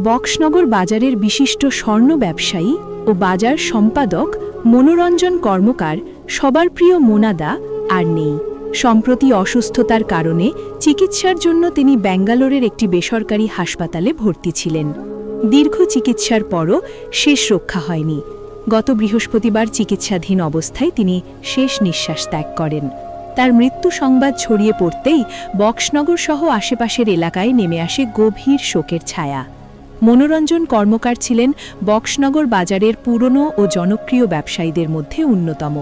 বক্সনগর বাজারের বিশিষ্ট স্বর্ণ ব্যবসায়ী ও বাজার সম্পাদক মনোরঞ্জন কর্মকার সবার প্রিয় মোনাদা আর নেই। সম্প্রতি অসুস্থতার কারণে চিকিৎসার জন্য তিনি ব্যাঙ্গালোরের একটি বেসরকারি হাসপাতালে ভর্তি ছিলেন। দীর্ঘ চিকিৎসার পরও শেষ রক্ষা হয়নি। গত বৃহস্পতিবার চিকিৎসাধীন অবস্থায় তিনি শেষ নিঃশ্বাস ত্যাগ করেন। তার মৃত্যু সংবাদ ছড়িয়ে পড়তেই বক্সনগর সহ আশেপাশের এলাকায় নেমে আসে গভীর শোকের ছায়া। মনোরঞ্জন কর্মকার ছিলেন বক্সনগর বাজারের পুরনো ও জনপ্রিয় ব্যবসায়ীদের মধ্যে অন্যতম।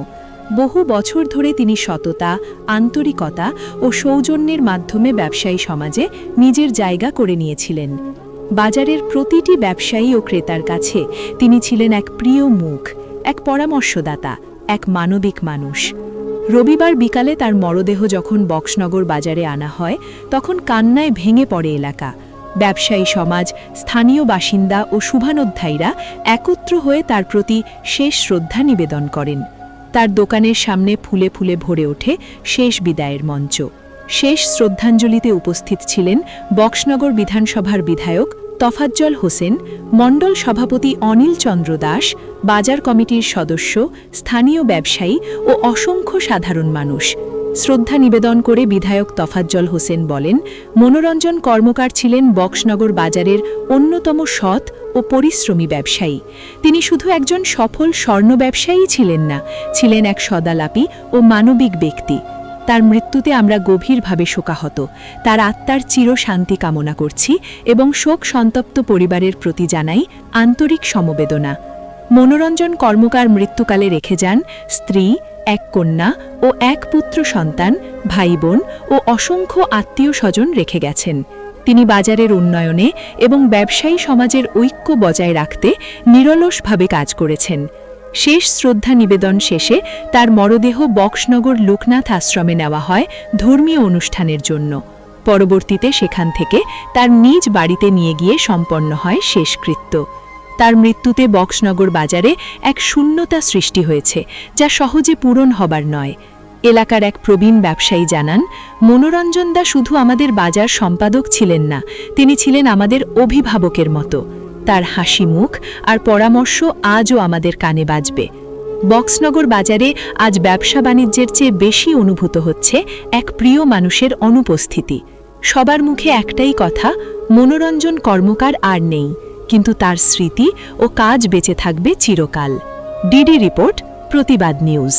বহু বছর ধরে তিনি সততা, আন্তরিকতা ও সৌজন্যের মাধ্যমে ব্যবসায়ী সমাজে নিজের জায়গা করে নিয়েছিলেন। বাজারের প্রতিটি ব্যবসায়ী ও ক্রেতার কাছে তিনি ছিলেন এক প্রিয় মুখ, এক পরামর্শদাতা, এক মানবিক মানুষ। রবিবার বিকালে তার মরদেহ যখন বক্সনগর বাজারে আনা হয়, তখন কান্নায় ভেঙে পড়ে এলাকা। ব্যবসায়ী সমাজ, স্থানীয় বাসিন্দা ও শুভানুধ্যায়ীরা একত্র হয়ে তার প্রতি শেষ শ্রদ্ধা নিবেদন করেন। তার দোকানের সামনে ফুলে ফুলে ভরে ওঠে শেষ বিদায়ের মঞ্চ। শেষ শ্রদ্ধাঞ্জলিতে উপস্থিত ছিলেন বক্সনগর বিধানসভার বিধায়ক তফাজ্জল হোসেন, মণ্ডল সভাপতি অনিল চন্দ্র দাস, বাজার কমিটির সদস্য, স্থানীয় ব্যবসায়ী ও অসংখ্য সাধারণ মানুষ। শ্রদ্ধা নিবেদন করে বিধায়ক তফাজ্জল হোসেন বলেন, মনোরঞ্জন কর্মকার ছিলেন বক্সনগর বাজারের অন্যতম সৎ ও পরিশ্রমী ব্যবসায়ী। তিনি শুধু একজন সফল স্বর্ণ ব্যবসায়ী ছিলেন না, ছিলেন এক সদালাপী ও মানবিক ব্যক্তি। তার মৃত্যুতে আমরা গভীরভাবে শোকাহত। তার আত্মার চিরশান্তি কামনা করছি এবং শোক সন্তপ্ত পরিবারের প্রতি জানাই আন্তরিক সমবেদনা। মনোরঞ্জন কর্মকার মৃত্যুকালে রেখে যান স্ত্রী, এক কন্যা ও এক পুত্র সন্তান, ভাই বোন ও অসংখ্য আত্মীয় স্বজন রেখে গেছেন। তিনি বাজারের উন্নয়নে এবং ব্যবসায়ী সমাজের ঐক্য বজায় রাখতে নিরলসভাবে কাজ করেছেন। শেষ শ্রদ্ধা নিবেদন শেষে তার মরদেহ বক্সনগর লোকনাথ আশ্রমে নেওয়া হয় ধর্মীয় অনুষ্ঠানের জন্য। পরবর্তীতে সেখান থেকে তার নিজ বাড়িতে নিয়ে গিয়ে সম্পন্ন হয় শেষকৃত্য। তার মৃত্যুতে বক্সনগর বাজারে এক শূন্যতা সৃষ্টি হয়েছে, যা সহজে পূরণ হবার নয়। এলাকার এক প্রবীণ ব্যবসায়ী জানান, মনোরঞ্জন দা শুধু আমাদের বাজার সম্পাদক ছিলেন না, তিনি ছিলেন আমাদের অভিভাবকের মতো। তার হাসি মুখ আর পরামর্শ আজও আমাদের কানে বাজবে। বক্সনগর বাজারে আজ ব্যবসা বাণিজ্যের চেয়ে বেশি অনুভূত হচ্ছে এক প্রিয় মানুষের অনুপস্থিতি। সবার মুখে একটাই কথা, মনোরঞ্জন কর্মকার আর নেই, কিন্তু তার স্মৃতি ও কাজ বেঁচে থাকবে চিরকাল। ডিডি রিপোর্ট, প্রতিবাদ নিউজ।